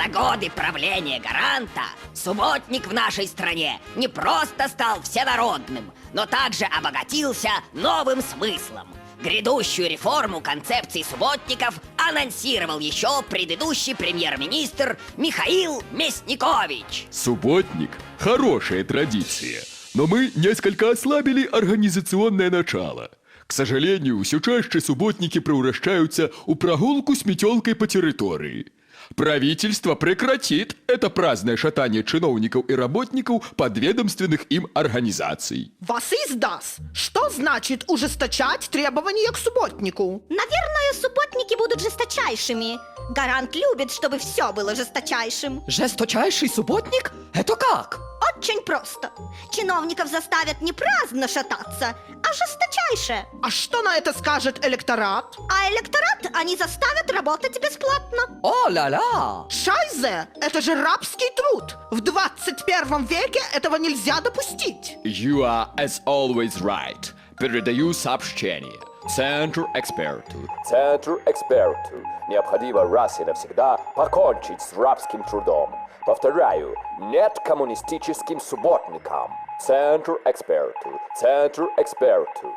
За годы правления Гаранта субботник в нашей стране не просто стал всенародным, но также обогатился новым смыслом. Грядущую реформу концепций субботников анонсировал еще предыдущий премьер-министр Михаил Мясникович. Субботник – хорошая традиция, но мы несколько ослабили организационное начало. К сожалению, все чаще субботники превращаются в прогулку с метелкой по территории. Правительство прекратит это праздное шатание чиновников и работников подведомственных им организаций. Was ist das? Что значит ужесточать требования к субботнику? Наверное, субботники будут жесточайшими. Гарант любит, чтобы все было жесточайшим. Жесточайший субботник? Это как? Очень просто. Чиновников заставят не праздно шататься, а жесточайше. А что на это скажет электорат? А электорат они заставят работать бесплатно. О-ла-ла! Шайзе! Это же рабский труд! В 21 веке этого нельзя допустить! You are as always right. Передаю сообщение. Центр эксперту. Центру эксперту необходимо раз и навсегда покончить с рабским трудом. Повторяю, нет коммунистическим субботникам. Центру эксперту. Центру эксперту.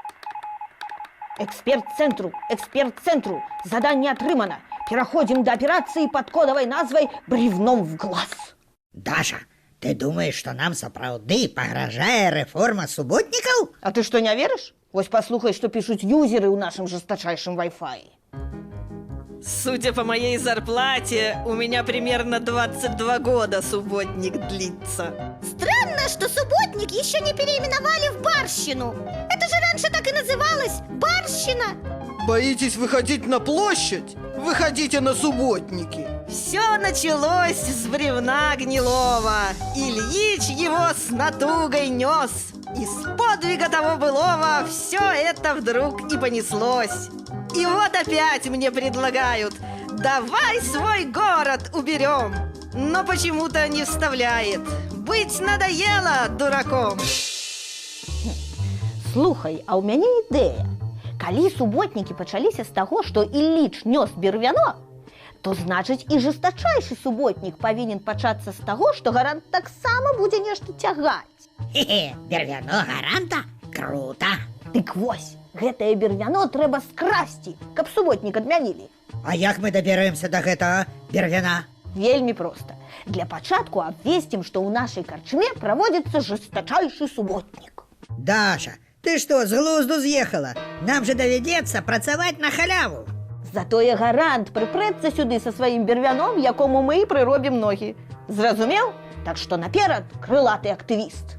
Эксперт-центру. Задание отрымано. Переходим до операции под кодовой назвой «Бревном в глаз». Даша, ты думаешь, что нам сапраўды пагражае рэформа суботнікаў? А ты что, не веришь? Вось послухай, что пишут юзеры у нашем жесточайшем Wi-Fi. Судя по моей зарплате, у меня примерно 22 года субботник длится. Странно, что субботник еще не переименовали в барщину. Это же раньше так и называлось – барщина. Боитесь выходить на площадь? Выходите на субботники. Все началось с бревна гнилого. Ильич его с натугой нес. Из подвига того былого все это вдруг и понеслось. И вот опять мне предлагают: давай свой город уберем. Но почему-то не вставляет. Быть надоело дураком. Слухай, а у мяне ідэя. Калі суботнікі пачаліся з таго, што Ілліч нёс бервяно, то значыць і жестачайшы суботнік павінен пачацца з таго, што Гарант таксама будзе нешта цягаць. Хе-хе, бервяно Гаранта? Круто! Дык вось, гэтае бервяно трэба скрасці, каб суботнік адмянілі. А як мы дабяремся до гэтага бервяна? Вельмі проста. Для пачатку абвесцім, што ў нашай карчме праводзіцца жестачайшы суботнік. Даша, ты что, с глузду з'ехала? Нам же доведется працаваць на халяву. Затое Гарант прыпрэцца сюды са сваім бервяном, якому мы і прыробім ногі. Зразумеў? Так што наперад, крылаты актывіст.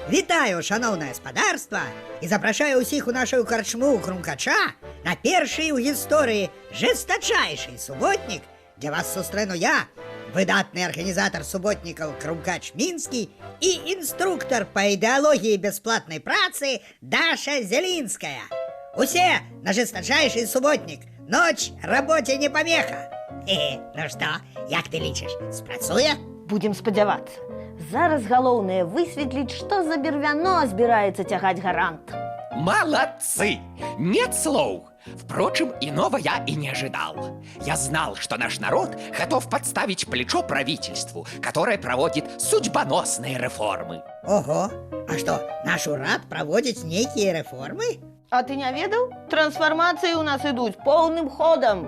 Вітаю, шановное спадарства, і запрашаю ўсіх у нашу карчму Хрумкача на першы ў гісторыі жестачайшы суботнік, дзе вас сустрэну я, выдатны арганізатар суботнікаў Хрумкач Мінскі і інструктор па ідэалогіі бясплатнай працы Даша Зелінская. Усе на жестачайшы суботнік. Ноч работе не помеха. Ну што, як ты лічыш, спрацуе? Будем спадзявацца. Зараз галоўнае высветліць, што за бервяно збіраецца цягаць Гарант. Молодцы! Нет слов! Впрочем, иного я и не ожидал. Я знал, что наш народ готов подставить плечо правительству, которое проводит судьбоносные реформы. Ого, а што, наш урад праводзіць нейкія рэформы? А ты не ведаў? Трансформации у нас идут полным ходом.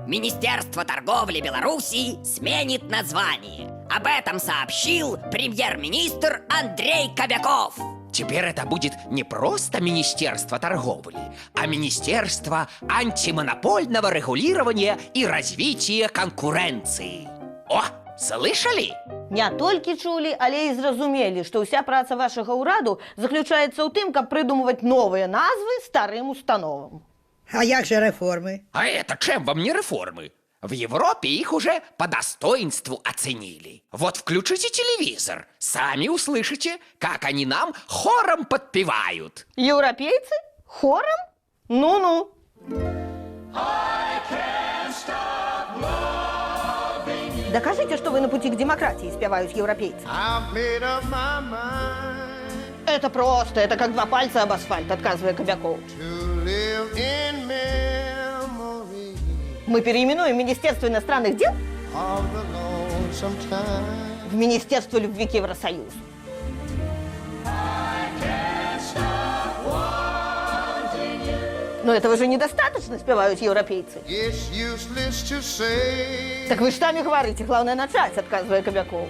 Министерство торговли Белоруссии сменит название. Об этом сообщил премьер-министр Андрей Кобяков. Теперь это будет не просто Министерство торговли, а Министерство антимонопольного регулирования и развития конкуренции. О, слышали? Не толькі чулі, але і зразумелі, што ўся праца вашага ўраду заключаецца ў тым, каб прыдумваць новыя назвы старым установам. А як же рэформы? А это чем вам не реформы? В Европе их уже по достоинству оценили. Вот включите телевизор, сами услышите, как они нам хором подпевают. Европейцы? Хором? Ну-ну. Докажите, что вы на пути к демократии, спевают европейцы. Это просто, это как два пальца об асфальт, отказывая Кобяков. Мы переименуем Министерство иностранных дел в Министерство любви к Евросоюзу. Но этого же недостаточно, спевают европейцы. Так вы же сами говорите, главное начать, отказывая Кобякову.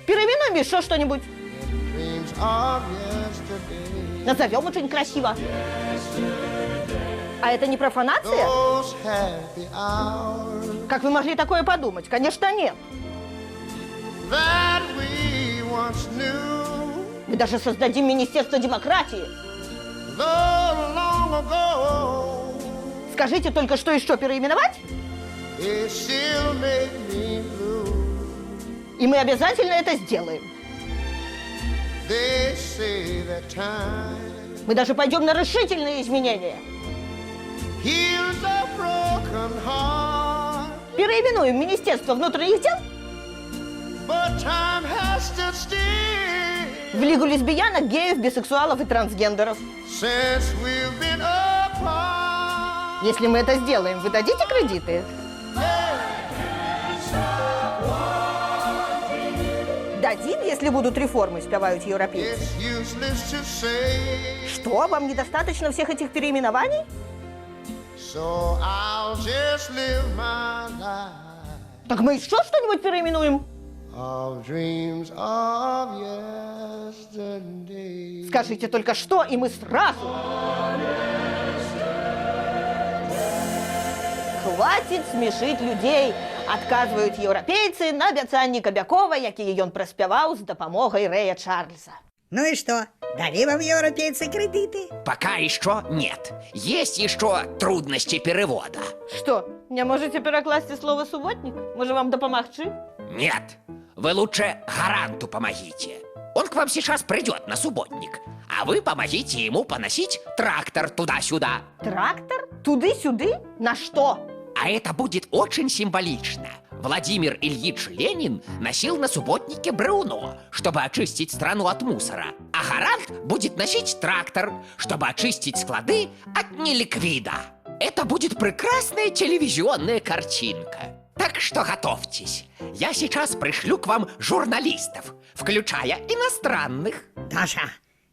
Переименуем еще что-нибудь. Назовем очень красиво. А это не профанация? Как вы могли такое подумать? Конечно, нет. Мы даже создадим Министерство демократии. Скажите только, что еще переименовать? И мы обязательно это сделаем. Мы даже пойдем на решительные изменения. Переименуем Министерство внутренних дел в Лигу лесбиянок, геев, бисексуалов и трансгендеров. Если мы это сделаем, вы дадите кредиты? Дадим, если будут реформы, спевают европейцы. Что, вам недостаточно всех этих переименований? Так мы еще что-нибудь переименуем? Скажите только что, и мы сразу. Хватит смешить людей, адказваюць еўрапейцы на абяцанні Кобякова, якія ён праспяваў з дапамогай Рэя Чарльза. Ну и что, дали вам европейцы кредиты? Пока еще нет. Есть еще трудности перевода. Что, не можете перакласці слова «субботник»? Можа, вам дапамагчы? Нет, вы лучше гаранту помогите. Он к вам сейчас придет на субботник, а вы помогите ему поносить трактор туда-сюда. Трактор? Туды-сюды? На что? А это будет очень символично. Владимир Ильич Ленин носил на субботнике бревно, чтобы очистить страну от мусора. А Гарант будет носить трактор, чтобы очистить склады от неликвида. Это будет прекрасная телевизионная картинка. Так что готовьтесь. Я сейчас пришлю к вам журналистов, включая иностранных. Даша,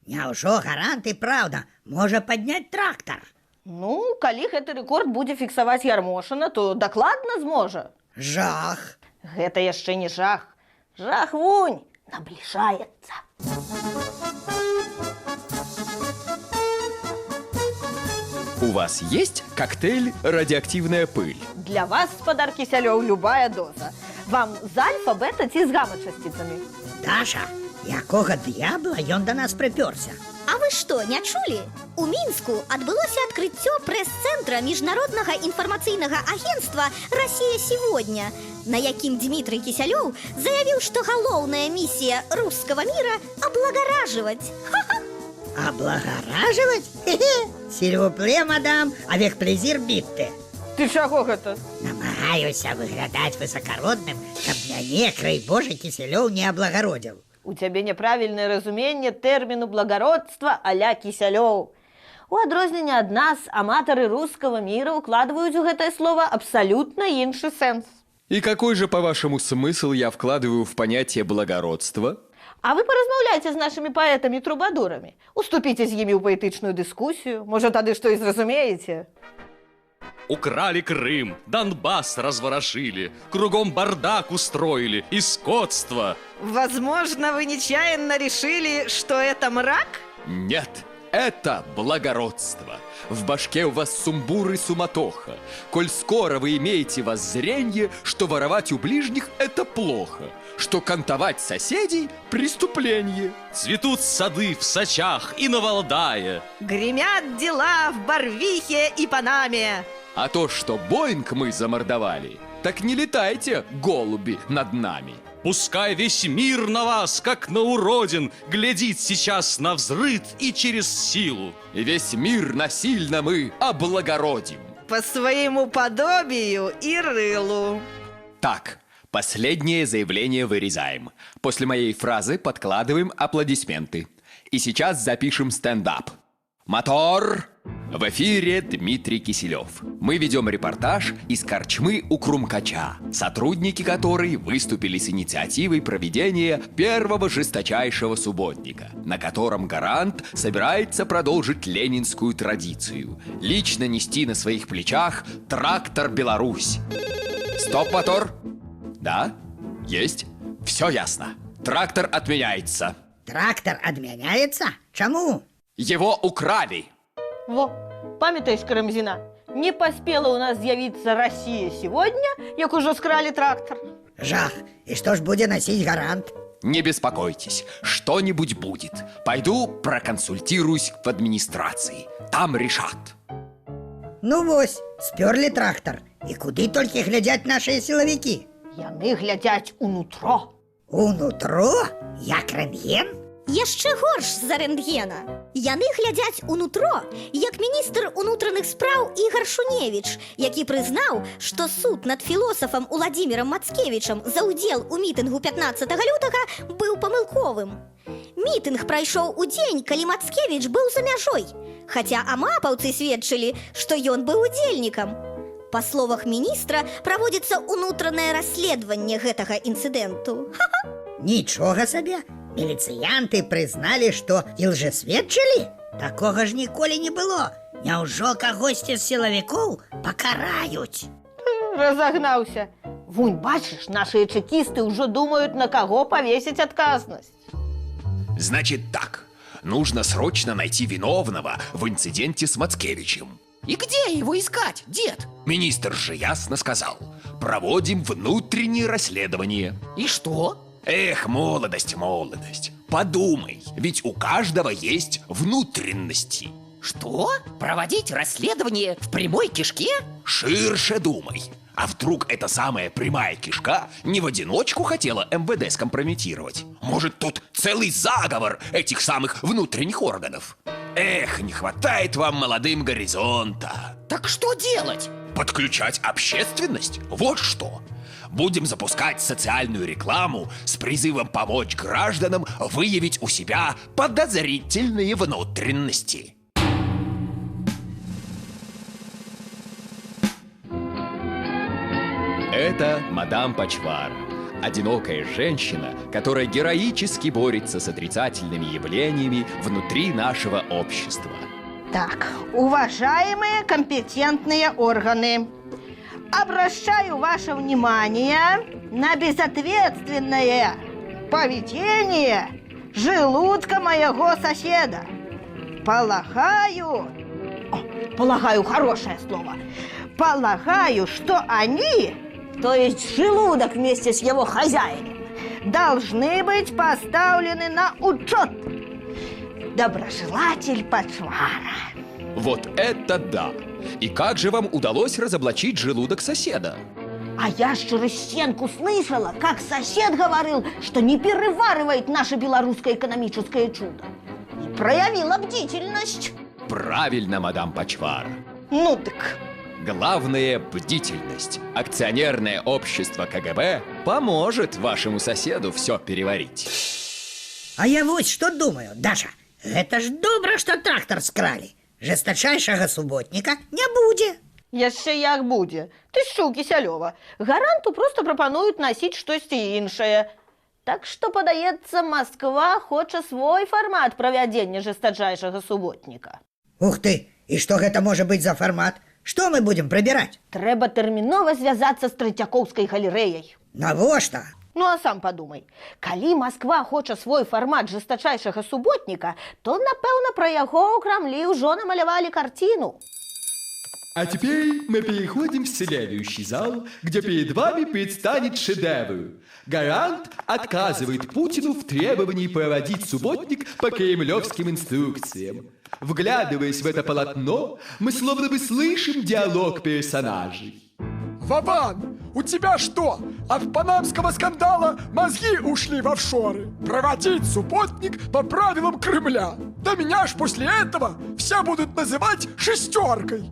няўжо Гарант и правда может поднять трактор? Ну, калі гэты рэкорд будзе фіксаваць Ярмошына, то дакладна зможа. Жах. Гэта яшчэ не жах. Жах вунь набліжаецца. У вас есть коктейль «Радиоактивная пыль»? Для вас, спадар Кісялёў, любая доза. Вам з альфа, бета ці з гама-часціцамі? Даша, якога д'ябла ён до нас прыпёрся? А вы что, не чулі? У Мінску адбылося адкрыццё прэс-цэнтра міжнароднага інфармацыйнага агенцтва «Россия сегодня», на якім Дмитрий Кісялёў заявіў, што галоўная миссия русского мира – облагораживать. Облагораживать? Сильвупле, мадам, avec plaisir бітте. Ты чаго гэта? Намагаюся выглядаць высакародным, каб мяне, край Божа, Кісялёў не аблагародзіў. У цябе няправільнае разуменне тэрміну благородства а-ля Кісялёў. У адрозненне ад нас, аматары рускага мира укладываюць у гэтае слово абсолютно іншы сэнс. И какой же, по-вашему, смысл я вкладываю в понятие благородства? А вы поразмаўляйце з нашими поэтами-трубадурами. Уступите з імі ў паэтычную дыскусію. Можа, тады што і зразумееце? Украли Крым, Донбасс разворошили, кругом бардак устроили и скотство. Возможно, вы нечаянно решили, что это мрак? Нет, это благородство. В башке у вас сумбур и суматоха. Коль скоро вы имеете воззрение, что воровать у ближних – это плохо, что кантовать соседей – преступление. Цветут сады в Сочах и на Валдае. Гремят дела в Барвихе и Панаме. А то, что Боинг мы замордовали, так не летайте, голуби, над нами. Пускай весь мир на вас, как на уродин, глядит сейчас на взрыв и через силу. И весь мир насильно мы облагородим. По своему подобию и рылу. Так, последнее заявление вырезаем. После моей фразы подкладываем аплодисменты. И сейчас запишем стендап. Мотор! В эфире Дмитрий Киселев. Мы ведем репортаж из корчмы у Крумкача, сотрудники которой выступили с инициативой проведения первого жесточайшего субботника, на котором гарант собирается продолжить ленинскую традицию – лично нести на своих плечах трактор «Беларусь». Стоп, мотор! Да? Есть? Все ясно. Трактор отменяется. Трактор отменяется? Чему? Его украли. Во, памятаешь, Карамзіна, не поспела у нас з'явиться Россия сегодня, як уже скрали трактор. Жах. И что ж будет носить гарант? Не беспокойтесь, что-нибудь будет. Пойду проконсультируюсь в администрации. Там решат. Ну вось, сперли трактор. И куды только глядят наши силовики? Яны глядять унутро. Унутро? Як рентген? Яшчэ горш за рэнтгена. Яны глядяць унутро, як міністр унутраных спраў Ігар Шуневіч, які прызнаў, што суд над філосафам Уладзімірам Мацкевічам за ўдзел у мітынгу 15 лютага быў памылковым. Мітынг прайшоў у дзень, калі Мацкевіч быў за мяжой, хаця амапаўцы сведчылі, што ён быў удзельнікам. Па словах міністра, праводзіцца унутранае расследаванне гэтага інцыдэнту. Нічога сабе! Міліцыянты прызналі, што і лжесведчылі? Такога ж ніколі не было. Няўжо кагосьці з сілавікоў пакараюць? Разогнался. Вунь, бачишь, наши чекисты уже думают, на кого повесить отказность. Значит так, нужно срочно найти виновного в инциденте с Мацкевичем. И где его искать, дед? Министр же ясно сказал: проводим внутреннее расследование. И что? Эх, молодость, молодость. Подумай, ведь у каждого есть внутренности. Что? Проводить расследование в прямой кишке? Ширше думай. А вдруг эта самая прямая кишка не в одиночку хотела МВД скомпрометировать? Может, тут целый заговор этих самых внутренних органов? Эх, не хватает вам, молодым, горизонта. Так что делать? Подключать общественность? Вот что. Будем запускать социальную рекламу с призывом помочь гражданам выявить у себя подозрительные внутренности. Это мадам Почвара, одинокая женщина, которая героически борется с отрицательными явлениями внутри нашего общества. Так, уважаемые компетентные органы, обращаю ваше внимание на безответственное поведение желудка моего соседа. Полагаю, хорошее слово, полагаю, что они, то есть желудок вместе с его хозяином, должны быть поставлены на учет. Доброжелатель Почвара. Вот это да! И как же вам удалось разоблачить желудок соседа? А я ж через стенку слышала, как сосед говорил, что не переваривает наше белорусское экономическое чудо. И проявила бдительность. Правильно, мадам Почвара. Ну так. Главное – бдительность. Акционерное общество КГБ поможет вашему соседу все переварить. А я вот что думаю, Даша. Это ж добра, что трактор скрали. Жесточайшего субботника не будет. Яшчэ як будзе. Ты що, Кісялёва? Гаранту просто прапануюць насіць штосьці іншае. Так што, падаецца, Москва хоча свой фармат правядзення жестачайшага суботніка. Ух ты! И что это может быть за формат? Что мы будем пробирать? Трэба тэрмінова звязацца з Трэцякоўскай галерэяй. Навошта? Ну а сам подумай, калі Москва хоча свой фармат жестачайшага суботніка, то, напэўна, пра яго ў Крамлі ўжо намалявалі карціну. А теперь мы переходим в следующий зал, где перед вами предстанет шедевр. Гарант отказывает Путину в требовании проводить субботник по кремлевским инструкциям. Вглядываясь в это полотно, мы словно бы слышим диалог персонажей. Вован, у тебя что, от панамского скандала мозги ушли в офшоры? Проводить субботник по правилам Кремля. Да меня ж после этого все будут называть шестеркой.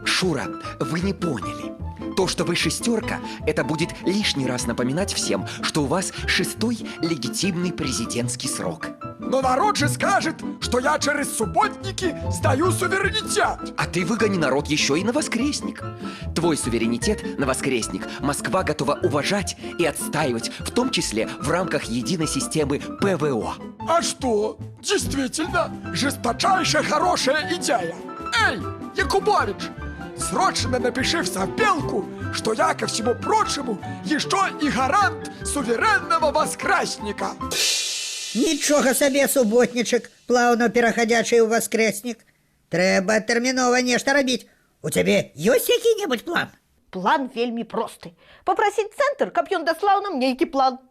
Шура, вы не поняли. То, что вы шестерка, это будет лишний раз напоминать всем, что у вас 6-й легитимный президентский срок. Но народ же скажет, что я через субботники сдаю суверенитет. А ты выгони народ еще и на воскресник. Твой суверенитет на воскресник Москва готова уважать и отстаивать, в том числе в рамках единой системы ПВО. А что? Действительно, жесточайшая хорошая идея. Эй, Якубович, срочно напиши в совпелку, что я, ко всему прочему, еще и гарант суверенного воскресника. Нічога сабе, суботнічак, плавно пераходячий у воскресник. Трэба тэрмінова нешта рабіць. У цябе ёсць які-небудзь план? План вельмі просты. Попросіць цэнтр, каб ён даслаў нам нейкі план.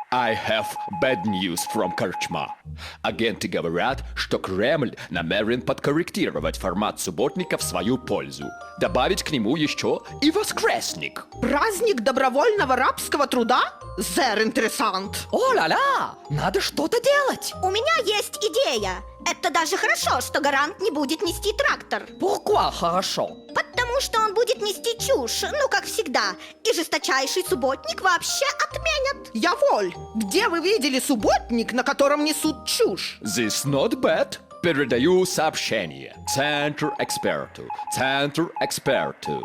I have bad news from Корчма. Агенты говорят, что Кремль намерен подкорректировать формат субботника в свою пользу. Добавить к нему еще и воскресник. Праздник добровольного рабского труда? Зер интересант. О-ля-ля, надо что-то делать. У меня есть идея. Это даже хорошо, что гарант не будет нести трактор. Pourquoi хорошо? Потому что он будет нести чушь, ну, как всегда. И жесточайший субботник вообще отменят. Я воль. Где вы видели субботник, на котором несут чушь? This not bad. Передаю сообщение. Центр эксперту. Центр эксперту.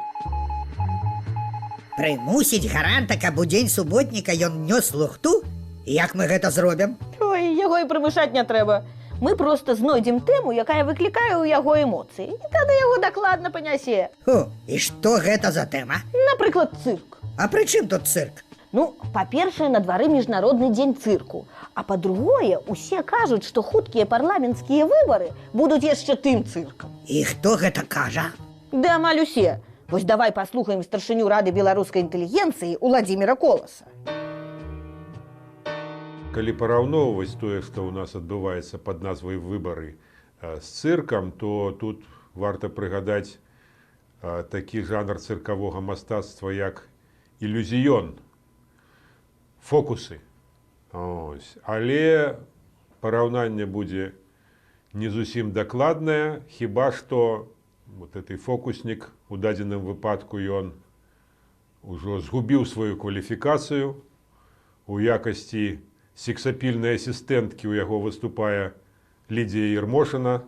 Прымусіць гаранта, каб у дзень суботніка ён нёс лухту? Як мы гэта зробім? Ой, яго і прымушаць не трэба. Мы проста знойдзем тэму, якая выклікае ў яго эмоцыі. І тады яго дакладна панясе. Ху, і што гэта за тэма? Напрыклад, цырк. А пры чым тут цырк? Ну, па-першае, на двары міжнародны дзень цырку. А па-другое, усе кажуць, што хуткія парламенцкія выбары будуць яшчэ тым цыркам. І хто гэта кажа? Да амаль усе. Вось давай паслухаем старшыню Рады беларускай інтэлігенцыі Уладзіміра Коласа. Калі параўноўваць тое, што ў нас адбываецца пад назвай выбары з цыркам, то тут варта прыгадаць такі жанр цыркавога мастацтва, як ілюзіён, фокусы. Але параўнанне будзе не зусім дакладнае, хіба што вот гэты фокуснік у дадзеным выпадку ён ужо згубіў сваю кваліфікацыю. У якасці сексапільнай асістэнткі ў яго выступае Лідія Ермошына.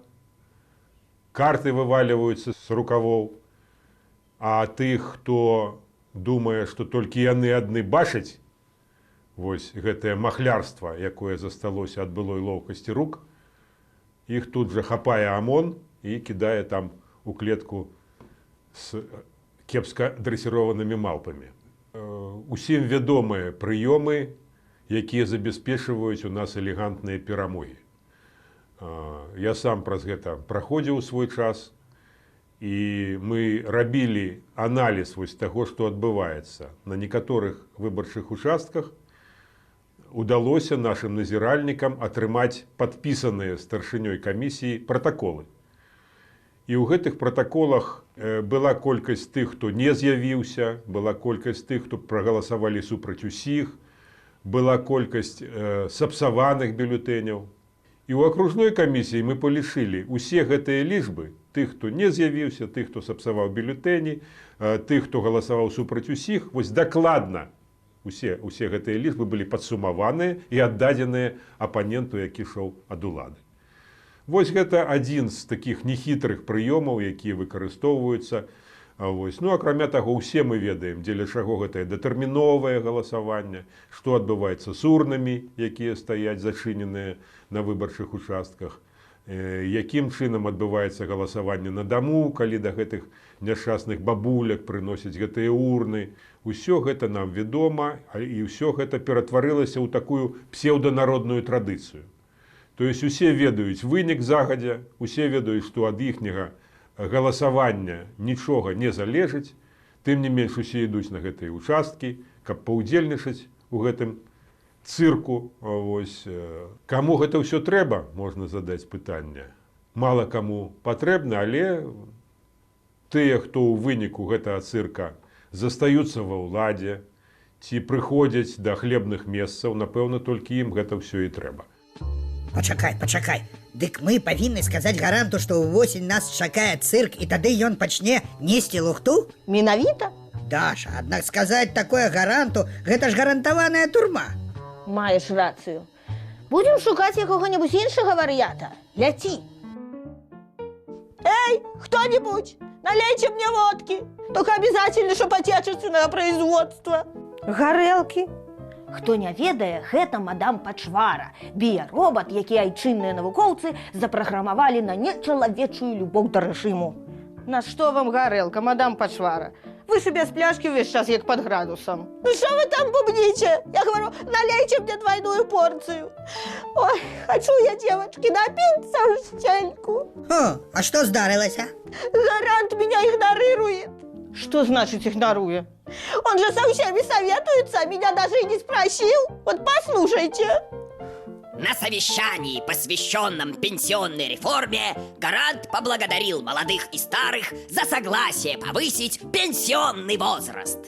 Карты вываліваюцца з рукавоў, а тых, хто думае, што толькі яны адны бачаць вось гэтае махлярства, якое засталося ад былой лоўкасці рук, іх тут жа хапае АМОН і кідае там у клетку з кепска дрэсіраванымі малпамі. Усім вядомыя прыёмы, якія забяспечваюць у нас элегантныя перамогі. Я сам праз гэта праходзіў свой час, і мы рабілі аналіз вось таго, што адбываецца. На некаторых выбарчых участках удалося нашым назіральнікам атрымаць падпісаныя старшынёй камісіі пратаколы. І ў гэтых пратаколах была колькасць тых, хто не з'явіўся, была колькасць тых, хто прагаласавалі супраць усіх, была колькасць сапсаваных бюлетэняў. І ў акружной камісіі мы палічылі усе гэтыя лічбы, тых, хто не з'явіўся, тых, хто сапсаваў бюлетэні, тых, хто галасаваў супраць усіх, вось дакладна усе гэтыя лічбы былі падсумаваныя і аддадзеныя апаненту, які ішоў ад улады. Вось гэта адзін з такіх нехітрых прыёмаў, якія выкарыстоўваюцца. Ну, акрамя таго, усе мы ведаем, дзеля чаго гэтае датэрміновае галасаванне, што адбываецца з урнамі, якія стаяць зачыненыя на выбарчых участках, якім чынам адбываецца галасаванне на даму, калі да гэтых няшчасных бабуляк прыносяць гэтыя урны. Усё гэта нам вядома, і ўсё гэта ператварылася ў такую псеўданародную традыцыю. То есть усе ведаюць вынік загадзя, усе ведаюць, што ад іхняга галасавання нічога не залежыць, тым не менш усе ідуць на гэтыя участкі, каб паўдзельнічаць у гэтым цырку. Каму гэта ўсё трэба, можна задаць пытанне. Мала каму патрэбна, але тыя, хто ў выніку гэтага цырка застаюцца ва ўладзе ці прыходзяць да хлебных месцаў, напэўна, толькі ім гэта ўсё і трэба. Пачакай. Дык мы павінны сказаць гаранту, што ўвосень нас чакае цырк, і тады ён пачне несці лухту? Менавіта? Даша, аднак сказаць такое гаранту, гэта ж гарантаваная турма. Маєш рацію. Будем шукать якого-нибудь іншого варіата. Ляти. Эй, кто-нибудь, налейте мне водки. Только обязательно, чтоб отечественного производства. Гарэлкі. Хто не ведае, гэта мадам Пачвара, біяробат, які айчынныя навукоўцы запраграмавалі на нечалавечую любоў да рэжыму. На что вам горелка, мадам Пачвара? Вы же без пляшки весь час, как под градусом. Ну что вы там бубните? Я говорю, налейте мне двойную порцию. Ой, хочу я, девочки, напиться в стельку. О, а что здарилося? Гарант меня игнорирует. Что значит игноруя? Он же со всеми советуется, а меня даже и не спросил. Вот послушайте. На совещании, посвященном пенсионной реформе, Гарант поблагодарил молодых и старых за согласие повысить пенсионный возраст.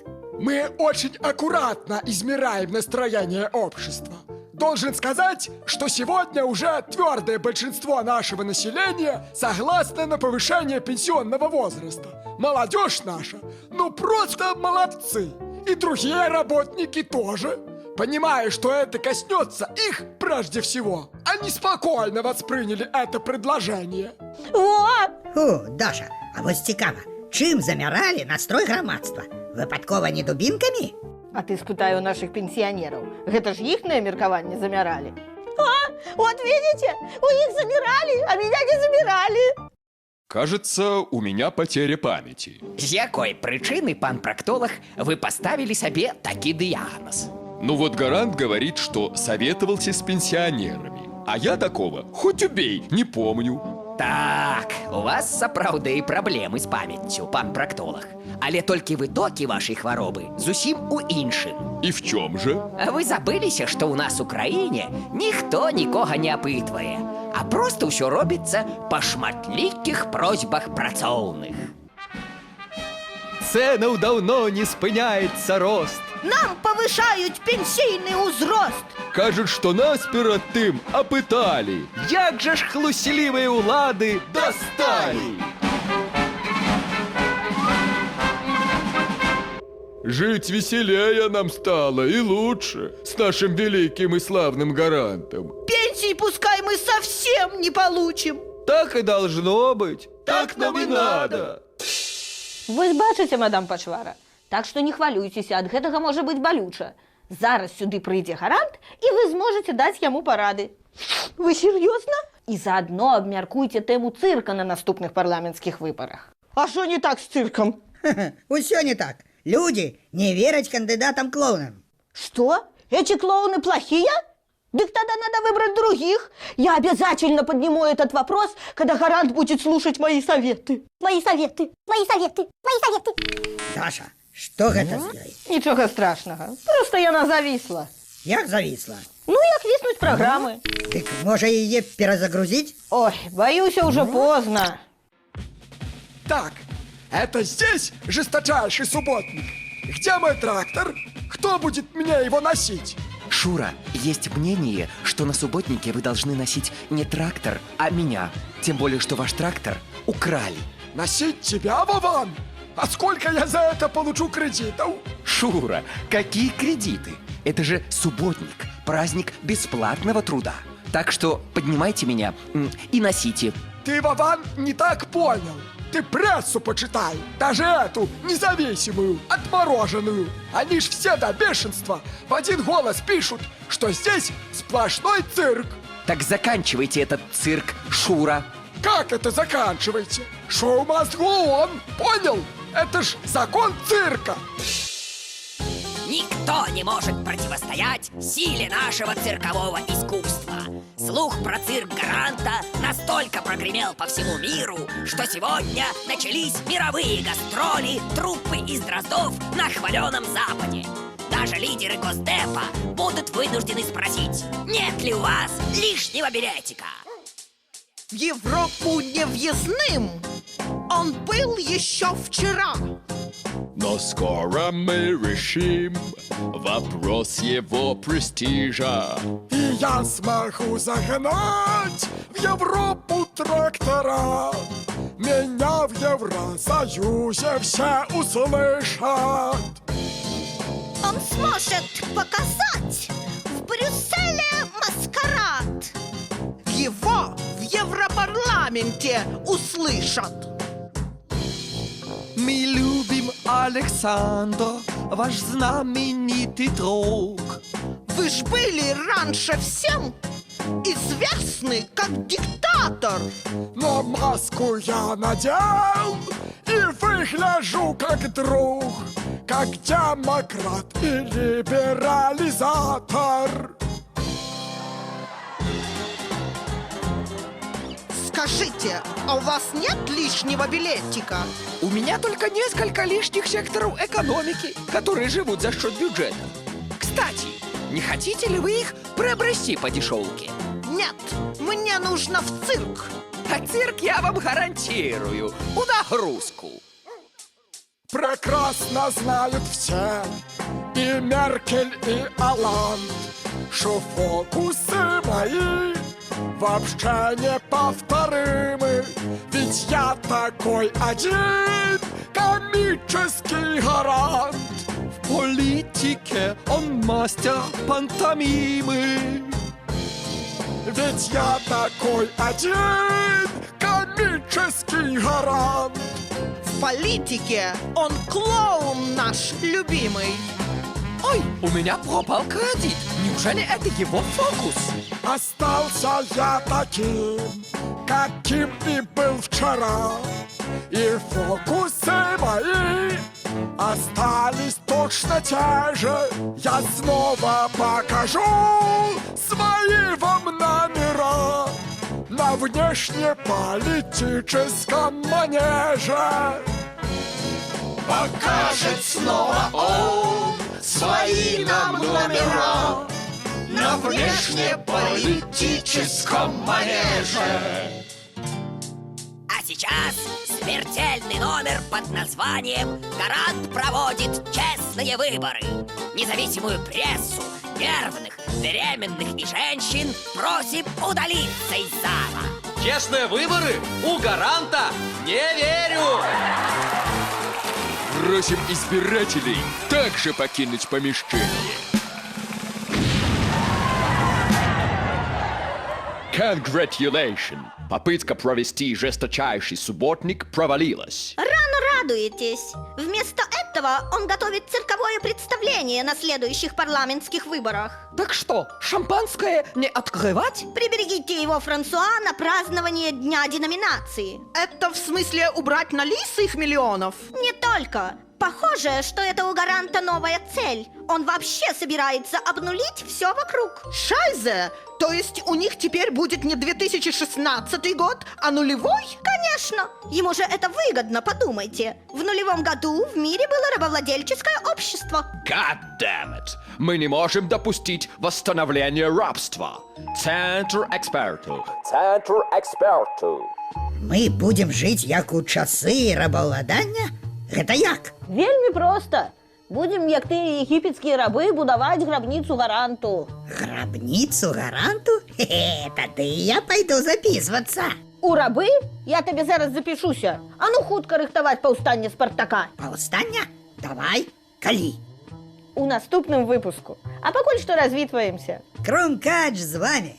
Мы очень аккуратно измеряем настроение общества. Должен сказать, что сегодня уже твердое большинство нашего населения согласно на повышение пенсионного возраста. Молодежь наша, ну просто молодцы. И другие работники тоже. Понимая, что это коснется их прежде всего, они спокойно восприняли это предложение. Вот! Фу, Даша, а вот цікаво, чим замирали настрой громадства? Випадково не дубинками? А ты спытай у наших пенсионеров. Гэта ж ихное меркование замирали. А, вот видите, у них замирали, а меня не замирали. Кажется, у меня потеря памяти. З якой причины, пан проктолог, вы поставили себе таки диагноз? Ну вот Гарант говорит, что советовался с пенсионерами. А я такого, хоть убей, не помню. Так, у вас сапраўды праблемы з памяццю, пан проктолог. Але толькі вытокі вашай хваробы зусім у іншым. И в чем же? Вы забыліся, што ў нас у краіне ніхто нікога не апытвае, а проста ўсё робіцца па шматлікіх просьбах працоўных. Ценаў даўно не спыняецца рост. Нам повышают пенсійный узрост. Кажут, что нас перед тым опытали. Як же ж хлуселівыя ўлады дасталі! Жить веселее нам стало и лучше с нашим великим и славным Гарантом. Пенсии пускай мы совсем не получим. Так и должно быть. Так нам и надо. Вы бачыце, мадам Пачвара? Так что не хвалюйтеся, ад гэтага можа быць балюча. Зараз сюды прыйдзе Гарант, і вы зможаце даць яму парады. Вы серьезно? І заодно абмяркуйце тэму цырка на наступных парламенцкіх выбарах. А что не так с цирком? Усё не так. Люди не верят кандидатам-клоунам. Что? Эти клоуны плохие? Так тогда надо выбрать других. Я обязательно подниму этот вопрос, когда Гарант будет слушать мои советы. Мои советы, мои советы, мои советы. Даша, что гэта з ёй? Нічога страшнага. Просто яна завісла. Як зависла? Ну, як віснуць праграмы. Дык можа яе перезагрузить? Ой, боюся, уже поздно. Так, это здесь жесточайший субботник. Где мой трактор? Кто будет мне его носить? Шура, есть мнение, что на субботнике вы должны носить не трактор, а меня. Тем более, что ваш трактор украли. Носить тебя, Вован? А сколько я за это получу кредитов? Шура, какие кредиты? Это же субботник, праздник бесплатного труда. Так что поднимайте меня и носите. Ты, Вован, не так понял. Ты прессу почитай, даже эту независимую, отмороженную. Они ж все до бешенства в один голос пишут, что здесь сплошной цирк. Так заканчивайте этот цирк, Шура. Как это заканчиваете? Шоу must go on, понял? Это ж закон цирка. Никто не может противостоять силе нашего циркового искусства. Слух про цирк Гаранта настолько прогремел по всему миру, что сегодня начались мировые гастроли труппы из Дроздов на хваленом Западе. Даже лидеры Госдепа будут вынуждены спросить, нет ли у вас лишнего билетика. В Европу не въездным. Он был еще вчера. Но скоро мы решим вопрос его престижа. И я смогу загнать в Европу трактора. Меня в Евросоюзе все услышат. Он сможет показать в Брюсселе его в Европарламенте услышат. Мы любим Александра, ваш знаменитый друг. Вы ж были раньше всем известны как диктатор. Но маску я надел и выгляжу как друг, как демократ и либерализатор. Скажите, а у вас нет лишнего билетика? У меня только несколько лишних секторов экономики, которые живут за счет бюджета. Кстати, не хотите ли вы их приобрести по дешевке? Нет, мне нужно в цирк. А цирк я вам гарантирую, у нагрузку. Прекрасно знают все, и Меркель, и Оланд, что фокусы мои вообще неповторимы. Ведь я такой один комический гарант. В политике он мастер пантомимы. Ведь я такой один комический гарант. В политике он клоун наш любимый. Ой, у меня пропал кредит. Неужели это его фокус? Остался я таким, каким и был вчера. И фокусы мои остались точно те же. Я снова покажу свои вам номера на внешнеполитическом манеже. Покажет снова он свои нам номера на внешнеполитическом манеже. А сейчас смертельный номер под названием «Гарант проводит честные выборы». Независимую прессу, нервных, беременных и женщин просим удалиться из зала. Честные выборы? У гаранта? Не верю! Просим избирателей также покинуть помещение. Congratulations! Попытка провести жесточайший субботник провалилась. Рано радуетесь. Вместо этого он готовит цирковое представление на следующих парламентских выборах. Так что, шампанское не открывать? Приберегите его, Франсуа, на празднование Дня деноминации. Это в смысле убрать на лысых миллионов? Не только. Похоже, что это у гаранта новая цель. Он вообще собирается обнулить все вокруг. Шайзе! То есть у них теперь будет не 2016 год, а нулевой? Конечно. Ему же это выгодно, подумайте. В нулевом году в мире было рабовладельческое общество. God damn it! Мы не можем допустить восстановления рабства. Центр экспертов. Центр экспертов. Мы будем жить як у часы рабаўладання? Гэта як? Вельмі проста. Будем, як ты, егіпецкія рабы, будаваць грабніцу гаранту. Грабніцу гаранту? Хе-хе, тады я пойду записываться. У рабы? Я табе зараз запішуся. А ну хутка рыхтаваць паўстанне Спартака. Паўстання? Давай, калі? У наступным выпуску. А пакуль што развітваемся. Кромкач з вами.